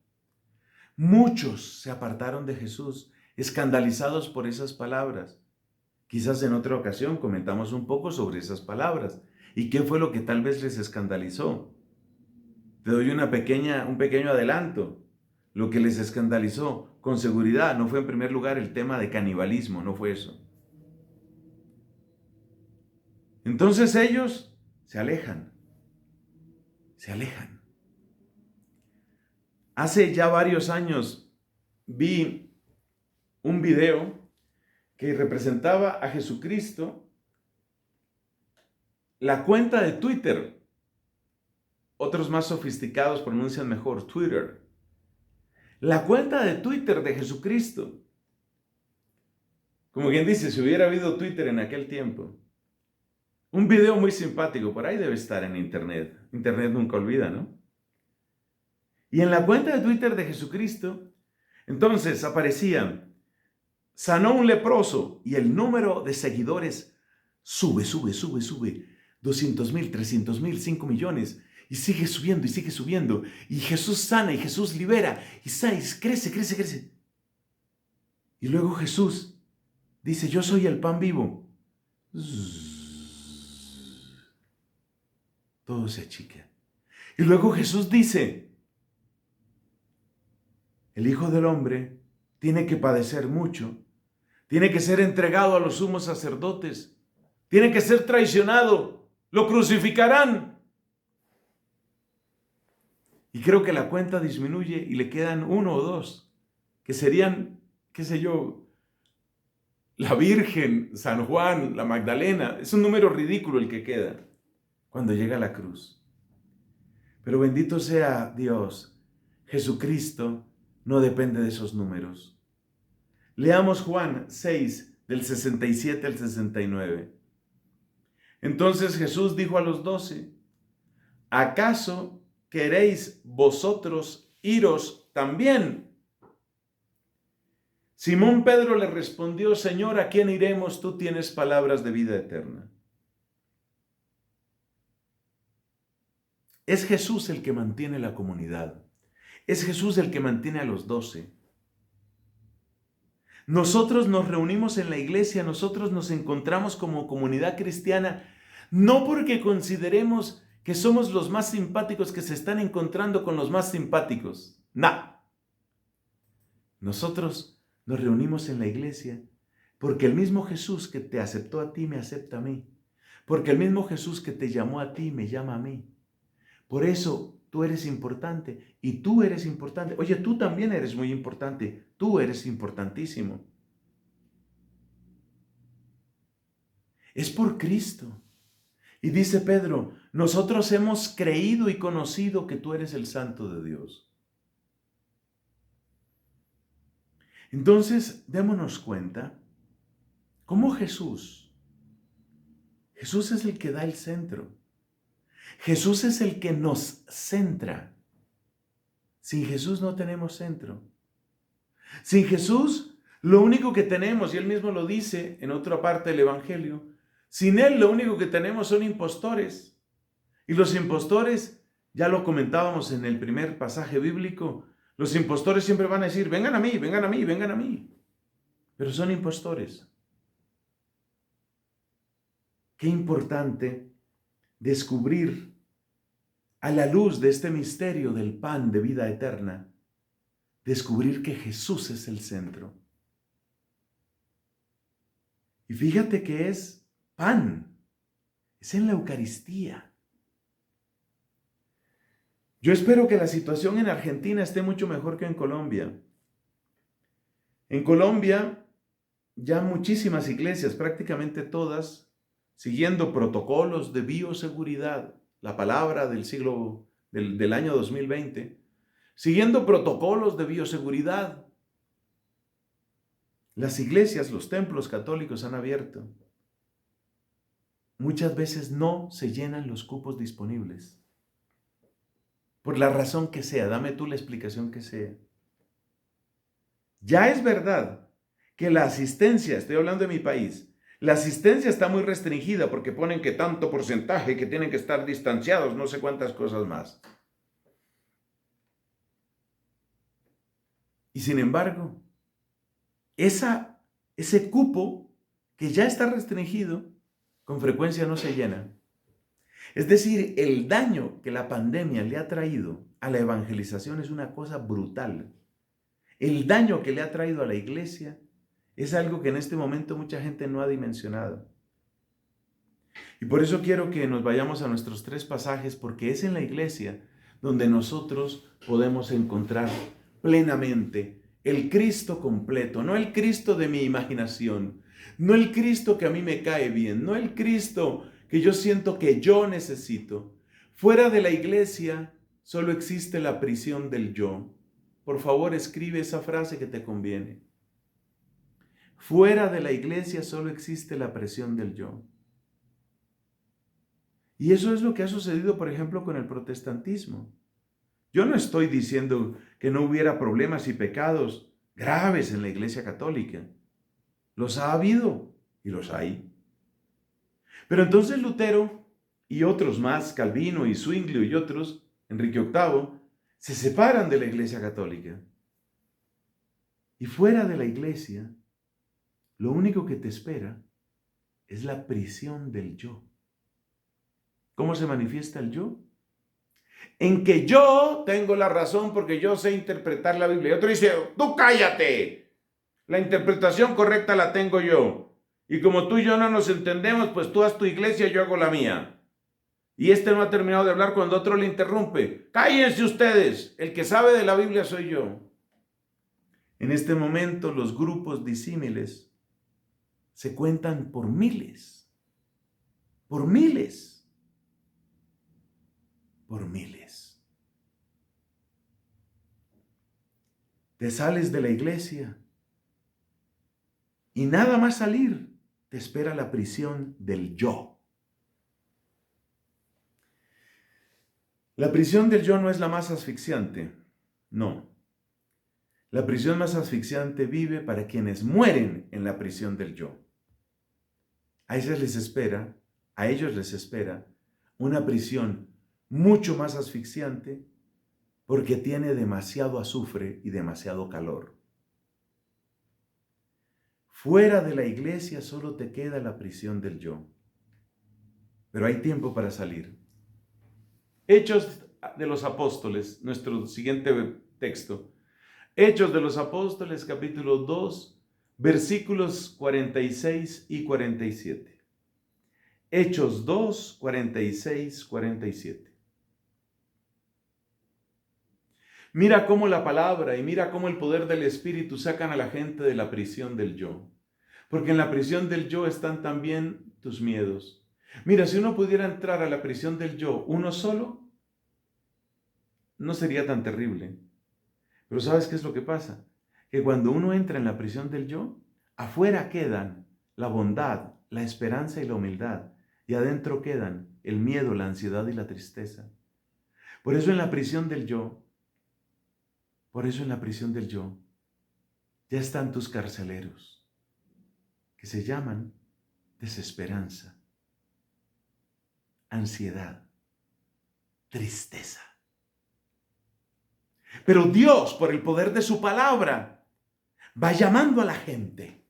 Speaker 2: Muchos se apartaron de Jesús, escandalizados por esas palabras. Quizás en otra ocasión comentamos un poco sobre esas palabras. ¿Y qué fue lo que tal vez les escandalizó? Te doy un pequeño adelanto. Lo que les escandalizó, con seguridad, no fue en primer lugar el tema de canibalismo, no fue eso. Entonces ellos se alejan. Hace ya varios años vi un video que representaba a Jesucristo, la cuenta de Twitter. Otros más sofisticados pronuncian mejor Twitter. La cuenta de Twitter de Jesucristo. Como quien dice, si hubiera habido Twitter en aquel tiempo. Un video muy simpático, por ahí debe estar en internet. Internet nunca olvida, ¿no? Y en la cuenta de Twitter de Jesucristo, entonces aparecía, sanó un leproso, y el número de seguidores sube. 200,000, 300,000, 5 millones, y sigue subiendo, y Jesús sana, y Jesús libera, y crece. Y luego Jesús dice, yo soy el pan vivo. Todo se achica. Y luego Jesús dice, el Hijo del Hombre tiene que padecer mucho, tiene que ser entregado a los sumos sacerdotes, tiene que ser traicionado, lo crucificarán. Y creo que la cuenta disminuye y le quedan 1 o 2, que serían, qué sé yo, la Virgen, San Juan, la Magdalena. Es un número ridículo el que queda cuando llega a la cruz. Pero bendito sea Dios, Jesucristo no depende de esos números. Leamos Juan 6, del 67 al 69. Entonces Jesús dijo a los 12, ¿acaso queréis vosotros iros también? Simón Pedro le respondió, Señor, ¿a quién iremos? Tú tienes palabras de vida eterna. Es Jesús el que mantiene la comunidad. Es Jesús el que mantiene a los 12. Nosotros nos reunimos en la iglesia, nosotros nos encontramos como comunidad cristiana, no porque consideremos que somos los más simpáticos que se están encontrando con los más simpáticos. No. Nosotros nos reunimos en la iglesia porque el mismo Jesús que te aceptó a ti me acepta a mí. Porque el mismo Jesús que te llamó a ti me llama a mí. Por eso tú eres importante y tú eres importante. Oye, tú también eres muy importante. Tú eres importantísimo. Es por Cristo. Y dice Pedro, nosotros hemos creído y conocido que tú eres el Santo de Dios. Entonces, démonos cuenta cómo Jesús es el que da el centro. Jesús es el que nos centra. Sin Jesús no tenemos centro. Sin Jesús, lo único que tenemos, y Él mismo lo dice en otra parte del Evangelio, sin Él lo único que tenemos son impostores. Y los impostores, ya lo comentábamos en el primer pasaje bíblico, los impostores siempre van a decir, vengan a mí, vengan a mí, vengan a mí. Pero son impostores. Qué importante descubrir a la luz de este misterio del pan de vida eterna, descubrir que Jesús es el centro. Y fíjate que es pan, es en la Eucaristía. Yo espero que la situación en Argentina esté mucho mejor que en Colombia. En Colombia, ya muchísimas iglesias, prácticamente todas, siguiendo protocolos de bioseguridad, la palabra del año 2020, siguiendo protocolos de bioseguridad. Las iglesias, los templos católicos han abierto. Muchas veces no se llenan los cupos disponibles. Por la razón que sea, dame tú la explicación que sea. Ya es verdad que la asistencia, estoy hablando de mi país, la asistencia está muy restringida porque ponen que tanto porcentaje, que tienen que estar distanciados, no sé cuántas cosas más. Y sin embargo, ese cupo que ya está restringido, con frecuencia no se llena. Es decir, el daño que la pandemia le ha traído a la evangelización es una cosa brutal. El daño que le ha traído a la iglesia es algo que en este momento mucha gente no ha dimensionado. Y por eso quiero que nos vayamos a nuestros 3 pasajes, porque es en la iglesia donde nosotros podemos encontrar plenamente el Cristo completo, no el Cristo de mi imaginación, no el Cristo que a mí me cae bien, no el Cristo que yo siento que yo necesito. Fuera de la iglesia solo existe la prisión del yo. Por favor, escribe esa frase que te conviene. Fuera de la iglesia solo existe la prisión del yo. Y eso es lo que ha sucedido, por ejemplo, con el protestantismo. Yo no estoy diciendo que no hubiera problemas y pecados graves en la Iglesia Católica. Los ha habido y los hay. Pero entonces Lutero y otros más, Calvino y Zwinglio y otros, Enrique VIII, se separan de la Iglesia Católica. Y fuera de la Iglesia, lo único que te espera es la prisión del yo. ¿Cómo se manifiesta el yo? En que yo tengo la razón porque yo sé interpretar la Biblia. Y otro dice, tú cállate. La interpretación correcta la tengo yo. Y como tú y yo no nos entendemos, pues tú haz tu iglesia y yo hago la mía. Y este no ha terminado de hablar cuando otro le interrumpe. Cállense ustedes. El que sabe de la Biblia soy yo. En este momento los grupos disímiles se cuentan por miles. Por miles. Por miles. Te sales de la iglesia y nada más salir te espera la prisión del yo. La prisión del yo no es la más asfixiante, no. La prisión más asfixiante vive para quienes mueren en la prisión del yo. A ellos les espera una prisión mucho más asfixiante porque tiene demasiado azufre y demasiado calor. Fuera de la iglesia solo te queda la prisión del yo. Pero hay tiempo para salir. Hechos de los Apóstoles, nuestro siguiente texto. Hechos de los Apóstoles, capítulo 2, versículos 46 y 47. Hechos 2, 46, 47. Mira cómo la palabra y mira cómo el poder del Espíritu sacan a la gente de la prisión del yo. Porque en la prisión del yo están también tus miedos. Mira, si uno pudiera entrar a la prisión del yo uno solo, no sería tan terrible. Pero ¿sabes qué es lo que pasa? Que cuando uno entra en la prisión del yo, afuera quedan la bondad, la esperanza y la humildad. Y adentro quedan el miedo, la ansiedad y la tristeza. Por eso en la prisión del yo, ya están tus carceleros, que se llaman desesperanza, ansiedad, tristeza. Pero Dios, por el poder de su palabra, va llamando a la gente.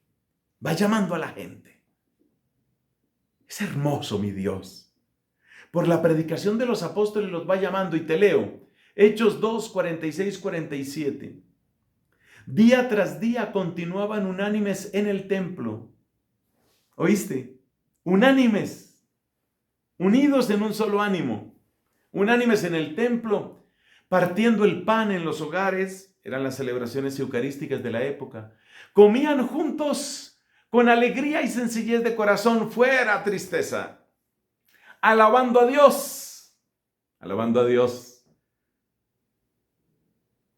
Speaker 2: Va llamando a la gente. Es hermoso, mi Dios. Por la predicación de los apóstoles los va llamando, y te leo Hechos 2, 46, 47. Día tras día continuaban unánimes en el templo. ¿Oíste? Unánimes, unidos en un solo ánimo, unánimes en el templo, partiendo el pan en los hogares, eran las celebraciones eucarísticas de la época. Comían juntos con alegría y sencillez de corazón, fuera tristeza, alabando a Dios, alabando a Dios.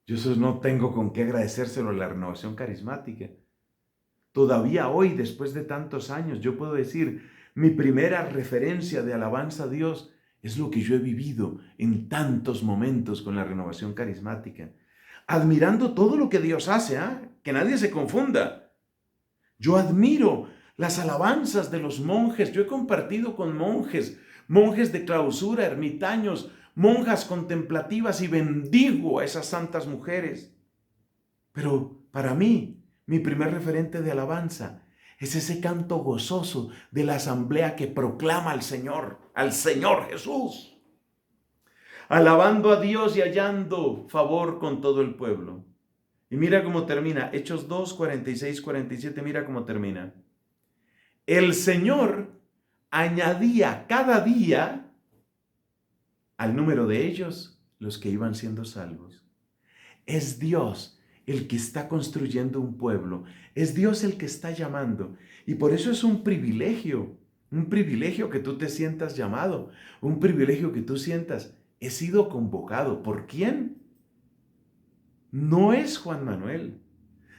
Speaker 2: Yo eso no tengo con qué agradecérselo a la Renovación Carismática. Todavía hoy, después de tantos años, yo puedo decir, mi primera referencia de alabanza a Dios es lo que yo he vivido en tantos momentos con la Renovación Carismática. Admirando todo lo que Dios hace, que nadie se confunda. Yo admiro las alabanzas de los monjes. Yo he compartido con monjes, monjes de clausura, ermitaños, monjas contemplativas, y bendigo a esas santas mujeres. Pero para mí, mi primer referente de alabanza es ese canto gozoso de la asamblea que proclama al Señor Jesús, alabando a Dios y hallando favor con todo el pueblo. Y mira cómo termina, Hechos 2, 46, 47, mira cómo termina. El Señor añadía cada día al número de ellos los que iban siendo salvos. Es Dios el que está construyendo un pueblo. Es Dios el que está llamando. Y por eso es un privilegio que tú te sientas llamado, un privilegio que tú sientas, he sido convocado. ¿Por quién? No es Juan Manuel,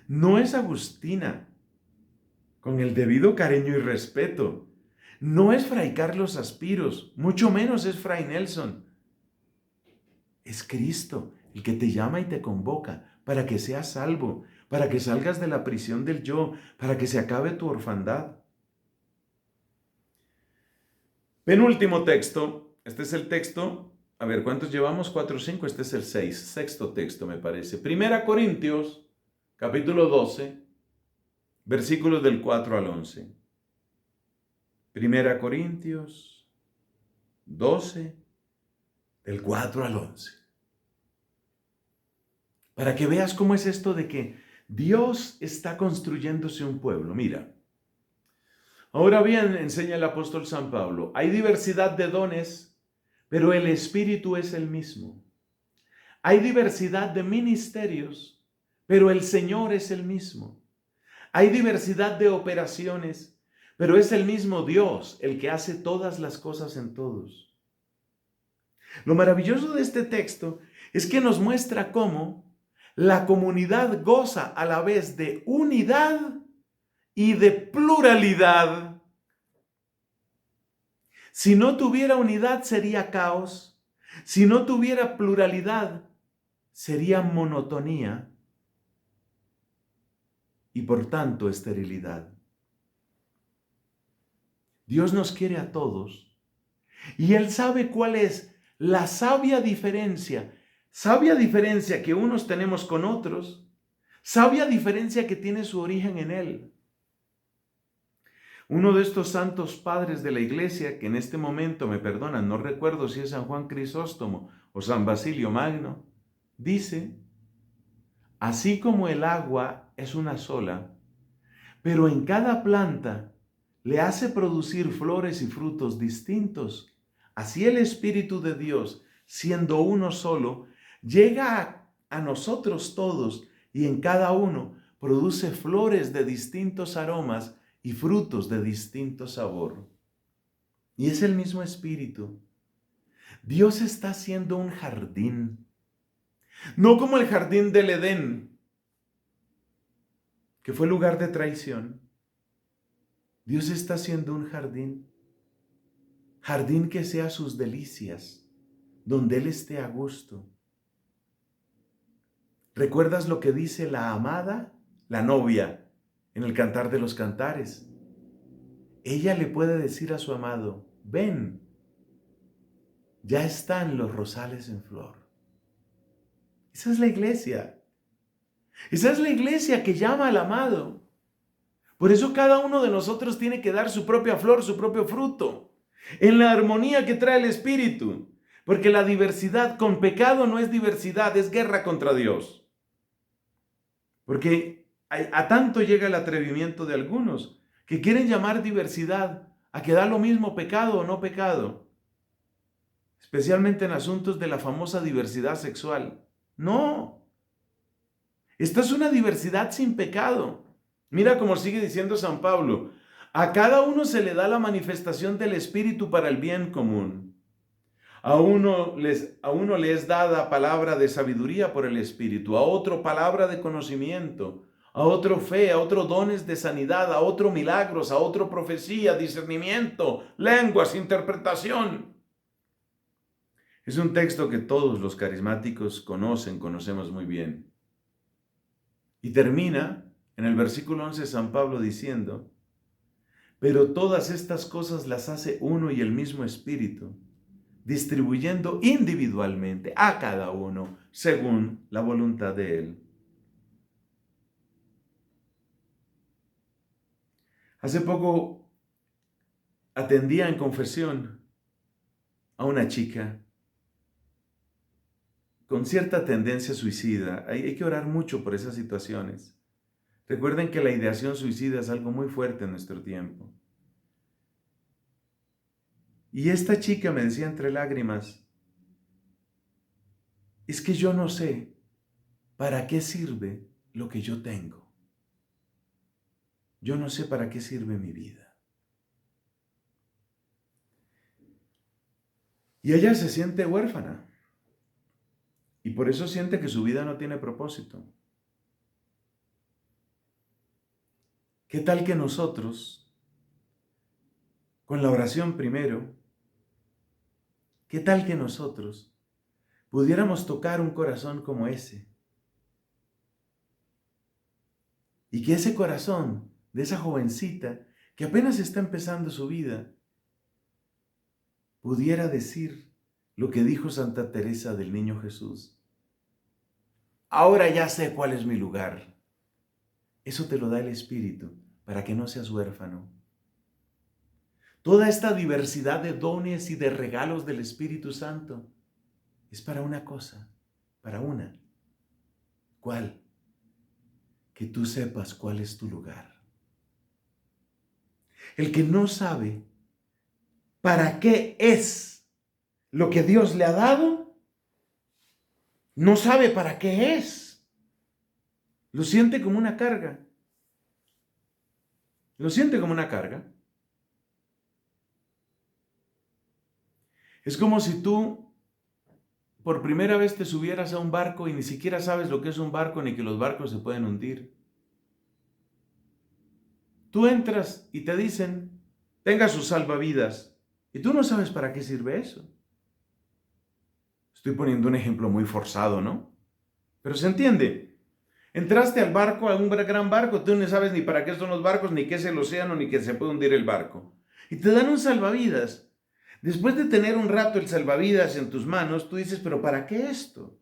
Speaker 2: no es Agustina, con el debido cariño y respeto. No es Fray Carlos Aspiros, mucho menos es Fray Nelson. Es Cristo el que te llama y te convoca para que seas salvo, para que salgas de la prisión del yo, para que se acabe tu orfandad. Penúltimo texto. Este es el texto. A ver, ¿cuántos llevamos? 4 o 5. Este es el 6. Sexto texto, me parece. 1 Corintios, capítulo 12, versículos del 4 al 11. 1 Corintios 12, del 4 al 11. Para que veas cómo es esto de que Dios está construyéndose un pueblo. Mira, ahora bien, enseña el apóstol San Pablo, hay diversidad de dones, pero el Espíritu es el mismo. Hay diversidad de ministerios, pero el Señor es el mismo. Hay diversidad de operaciones, pero es el mismo Dios el que hace todas las cosas en todos. Lo maravilloso de este texto es que nos muestra cómo la comunidad goza a la vez de unidad y de pluralidad. Si no tuviera unidad sería caos. Si no tuviera pluralidad sería monotonía y por tanto esterilidad. Dios nos quiere a todos y Él sabe cuál es la sabia diferencia que unos tenemos con otros, sabia diferencia que tiene su origen en Él. Uno de estos santos padres de la iglesia, que en este momento me perdonan, no recuerdo si es San Juan Crisóstomo o San Basilio Magno, dice, así como el agua es una sola, pero en cada planta le hace producir flores y frutos distintos, así el Espíritu de Dios, siendo uno solo, llega a nosotros todos y en cada uno produce flores de distintos aromas y frutos de distinto sabor. Y es el mismo Espíritu. Dios está haciendo un jardín, no como el jardín del Edén, que fue lugar de traición. Dios está haciendo un jardín que sea sus delicias, donde Él esté a gusto. ¿Recuerdas lo que dice la amada, la novia, en el Cantar de los Cantares? Ella le puede decir a su amado, ven ya están los rosales en flor. Esa es la iglesia. Esa es la iglesia que llama al amado. Por eso cada uno de nosotros tiene que dar su propia flor, su propio fruto, en la armonía que trae el Espíritu. Porque la diversidad con pecado no es diversidad, es guerra contra Dios. Porque a tanto llega el atrevimiento de algunos que quieren llamar diversidad a que da lo mismo pecado o no pecado. Especialmente en asuntos de la famosa diversidad sexual. No. Esta es una diversidad sin pecado. Mira cómo sigue diciendo San Pablo. A cada uno se le da la manifestación del Espíritu para el bien común. A uno le es dada palabra de sabiduría por el Espíritu, a otro palabra de conocimiento, a otro fe, a otro dones de sanidad, a otro milagros, a otro profecía, discernimiento, lenguas, interpretación. Es un texto que todos los carismáticos conocemos muy bien. Y termina en el versículo 11 San Pablo diciendo, pero todas estas cosas las hace uno y el mismo Espíritu, distribuyendo individualmente a cada uno según la voluntad de Él. Hace poco atendía en confesión a una chica con cierta tendencia suicida. Hay que orar mucho por esas situaciones. Recuerden que la ideación suicida es algo muy fuerte en nuestro tiempo. Y esta chica me decía entre lágrimas, es que yo no sé para qué sirve lo que yo tengo. Yo no sé para qué sirve mi vida. Y ella se siente huérfana. Y por eso siente que su vida no tiene propósito. ¿Qué tal que nosotros, con la oración primero, qué tal que nosotros pudiéramos tocar un corazón como ese? Y que ese corazón de esa jovencita que apenas está empezando su vida pudiera decir lo que dijo Santa Teresa del Niño Jesús. Ahora ya sé cuál es mi lugar. Eso te lo da el Espíritu para que no seas huérfano. Toda esta diversidad de dones y de regalos del Espíritu Santo es para una cosa, para una. ¿Cuál? Que tú sepas cuál es tu lugar. El que no sabe para qué es lo que Dios le ha dado, no sabe para qué es. Lo siente como una carga. Lo siente como una carga. Es como si tú por primera vez te subieras a un barco y ni siquiera sabes lo que es un barco ni que los barcos se pueden hundir. Tú entras y te dicen, tenga sus salvavidas, y tú no sabes para qué sirve eso. Estoy poniendo un ejemplo muy forzado, ¿no? Pero se entiende. Entraste al barco, a un gran barco, tú no sabes ni para qué son los barcos, ni qué es el océano, ni que se puede hundir el barco. Y te dan un salvavidas. Después de tener un rato el salvavidas en tus manos, tú dices, pero ¿para qué esto?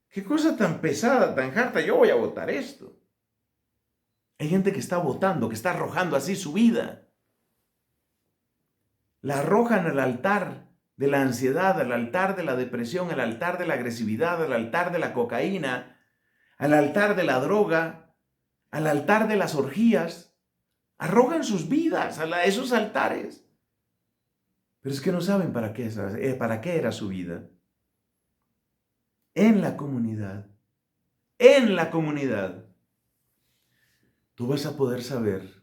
Speaker 2: ¿Qué cosa tan pesada, tan harta? Yo voy a botar esto. Hay gente que está botando, que está arrojando así su vida. La arrojan al altar de la ansiedad, al altar de la depresión, al altar de la agresividad, al altar de la cocaína, al altar de la droga, al altar de las orgías. Arrojan sus vidas a esos altares. Pero es que no saben para qué era su vida. En la comunidad, tú vas a poder saber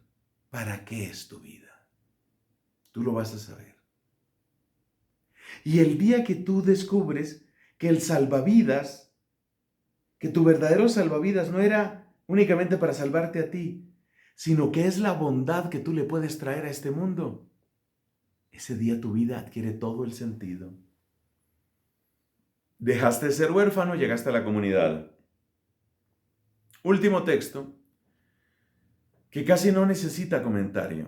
Speaker 2: para qué es tu vida. Tú lo vas a saber. Y el día que tú descubres que el salvavidas, que tu verdadero salvavidas no era únicamente para salvarte a ti, sino que es la bondad que tú le puedes traer a este mundo, ese día tu vida adquiere todo el sentido. Dejaste de ser huérfano, llegaste a la comunidad. Último texto, que casi no necesita comentario.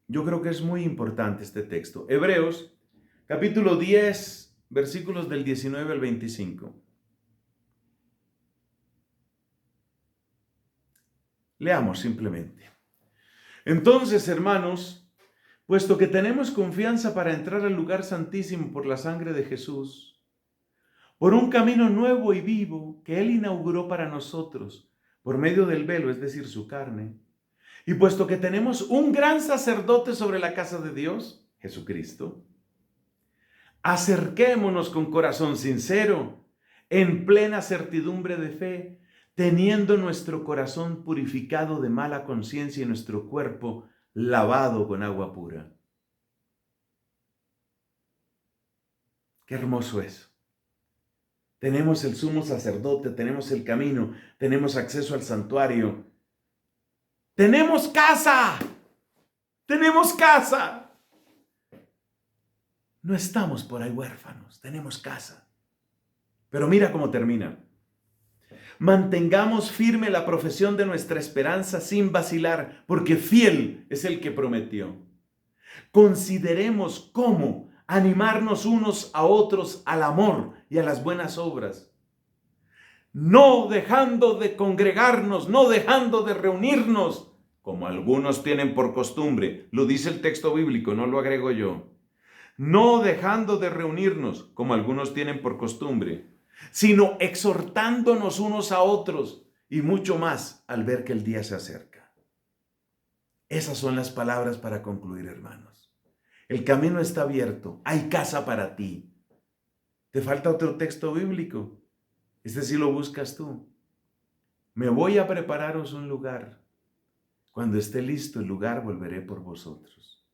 Speaker 2: Yo creo que es muy importante este texto. Hebreos, capítulo 10, versículos del 19 al 25. Leamos simplemente. Entonces, hermanos, puesto que tenemos confianza para entrar al lugar santísimo por la sangre de Jesús, por un camino nuevo y vivo que Él inauguró para nosotros, por medio del velo, es decir, su carne, y puesto que tenemos un gran sacerdote sobre la casa de Dios, Jesucristo, acerquémonos con corazón sincero, en plena certidumbre de fe, teniendo nuestro corazón purificado de mala conciencia y nuestro cuerpo lavado con agua pura. Qué hermoso es. Tenemos el sumo sacerdote, tenemos el camino, tenemos acceso al santuario. ¡Tenemos casa! ¡Tenemos casa! No estamos por ahí huérfanos, tenemos casa. Pero mira cómo termina. Mantengamos firme la profesión de nuestra esperanza sin vacilar, porque fiel es el que prometió. Consideremos cómo animarnos unos a otros al amor y a las buenas obras, no dejando de congregarnos, no dejando de reunirnos, como algunos tienen por costumbre. Lo dice el texto bíblico, no lo agrego yo. No dejando de reunirnos, como algunos tienen por costumbre, sino exhortándonos unos a otros, y mucho más al ver que el día se acerca. Esas son las palabras para concluir, hermanos. El camino está abierto, hay casa para ti. ¿Te falta otro texto bíblico? Este sí lo buscas tú. Me voy a prepararos un lugar. Cuando esté listo el lugar, volveré por vosotros.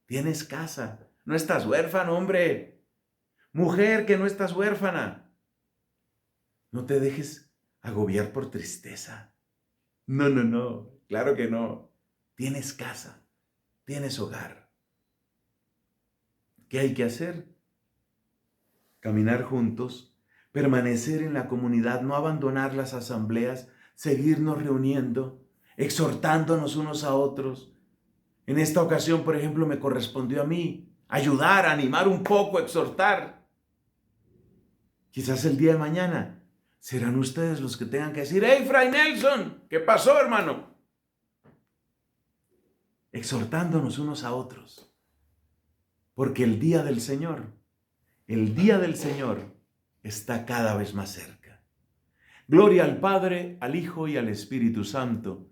Speaker 2: Tienes casa, no estás huérfano, hombre. Mujer que no estás huérfana. No te dejes agobiar por tristeza. No, claro que no. Tienes casa, tienes hogar. ¿Qué hay que hacer? Caminar juntos, permanecer en la comunidad, no abandonar las asambleas, seguirnos reuniendo, exhortándonos unos a otros. En esta ocasión, por ejemplo, me correspondió a mí ayudar, animar un poco, exhortar. Quizás el día de mañana serán ustedes los que tengan que decir: ¡Hey, Fray Nelson! ¿Qué pasó, hermano? Exhortándonos unos a otros. Porque el día del Señor está cada vez más cerca. Gloria al Padre, al Hijo y al Espíritu Santo,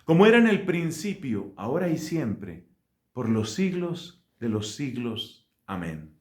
Speaker 2: como era en el principio, ahora y siempre, por los siglos de los siglos. Amén.